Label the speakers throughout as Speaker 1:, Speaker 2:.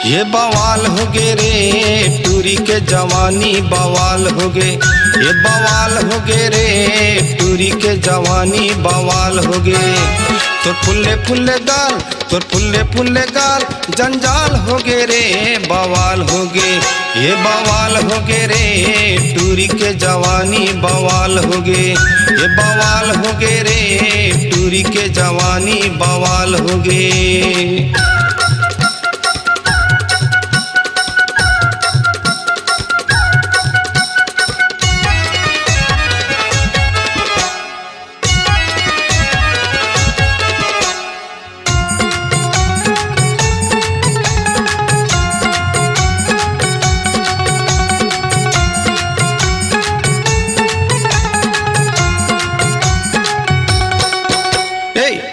Speaker 1: ये बवाल हो गे रे टूरी के जवानी बवाल हो गे, ये बवाल हो गे रे टूरी के जवानी बवाल हो गे। तोर फुल्ले फुल्ले गाल, तोर फुल्ले फुल्ले गाल जंजाल हो गे रे बवाल हो गे। ये बवाल हो गे रे टूरी के जवानी बवाल हो गे, ये बवाल हो गे रे टूरी के जवानी बवाल हो गे।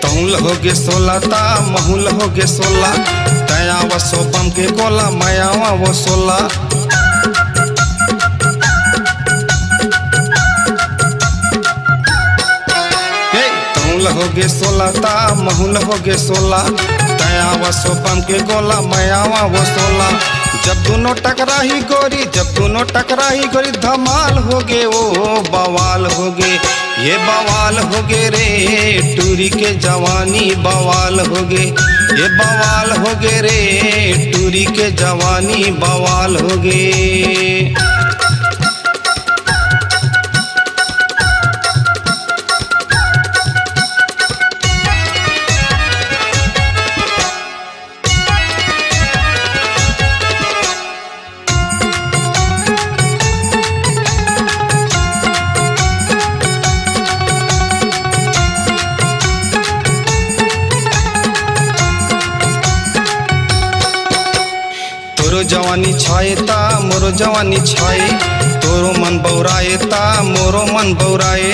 Speaker 1: तहुल हो गे 16 ता महुल हो गे 16, तया व सोपम के गोला मयावा वो 16। तहुल हो गे 16 ता महुल हो गे 16, तया व सोपम के गोला मयावा वो 16। जब दोनों टकराही गोरी, जब दोनों टकराही गोरी धमाल हो गे ओ बवाल हो गे। ये बवाल हो गे रे टूरी के जवानी बवाल हो गे, ये बवाल हो गे रे टूरी के जवानी बवाल हो गे। तोरो जवानी छाए ता मोरो जवानी छाए, तोरो मन बौराए ता मोरो मन बौराए।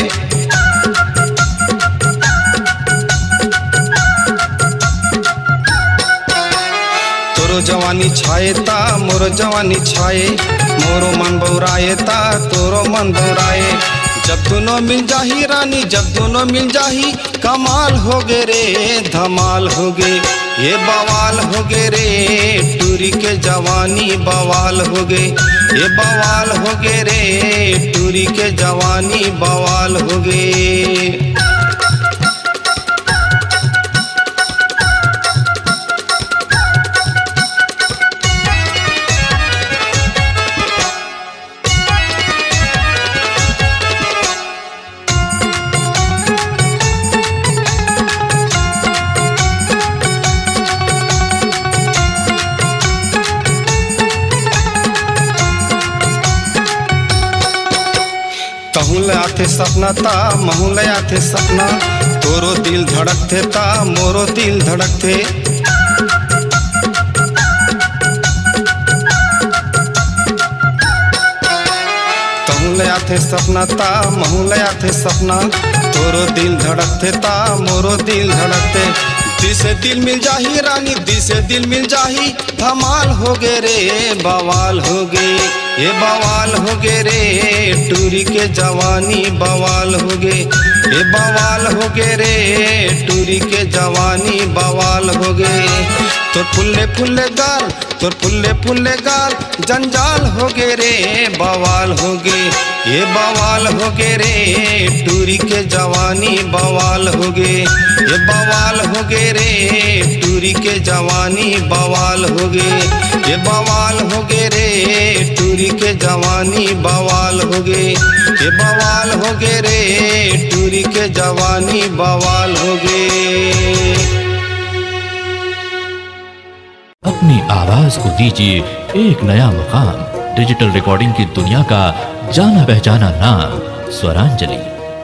Speaker 1: तोरो जवानी छाए ता मोरो जवानी छाए, मोरो मन बौराए ता तोरो मन बौराए। जब दोनों मिल जाही रानी, जब दोनों मिल जाही कमाल हो गे रे धमाल हो गे। ये बवाल हो गे रे टूरी के जवानी बवाल हो गे, ये बवाल हो गे रे टूरी के जवानी बवाल हो गे। तहुल आथे सपना ता महुल आथे सपना, तोरो दिल धड़कथे ता मोरो दिल धड़कथे। तहुल आथे सपना ता महुल आथे सपना, तोरो दिल धड़कथे ता मोरो दिल धड़कथे। दिल से दिल मिल जाही रानी, दिल से दिल मिल जाही धमाल हो गे रे बवाल हो गे। ये बवाल हो गे रे टूरी के जवानी बवाल हो गे, ये बवाल हो गे रे टूरी के जवानी बवाल हो गे। तोर फुल्ले फुल्ले गाल, तोर फुल्ले फुल्ले गाल जंजाल हो गे रे बवाल हो गे। ये बवाल हो गे रे टूरी के जवानी बवाल हो गे, ये बवाल हो गे रे टूरी के जवानी बवाल हो गे, ये बवाल हो गे रे टूरी के जवानी बवाल हो गे, ये बवाल हो गे रे टूरी के जवानी बवाल हो गे।
Speaker 2: अपनी आवाज को दीजिए एक नया मुकाम। डिजिटल रिकॉर्डिंग की दुनिया का जाना पहचाना नाम स्वरांजलि,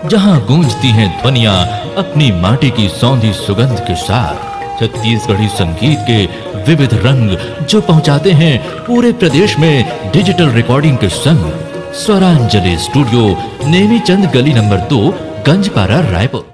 Speaker 2: जहां गूंजती हैं ध्वनियां अपनी माटी की सौंधी सुगंध के साथ। छत्तीसगढ़ी संगीत के विविध रंग जो पहुंचाते हैं पूरे प्रदेश में डिजिटल रिकॉर्डिंग के संग। स्वरांजलि स्टूडियो, नेमीचंद गली नंबर 2, गंजपारा, रायपुर।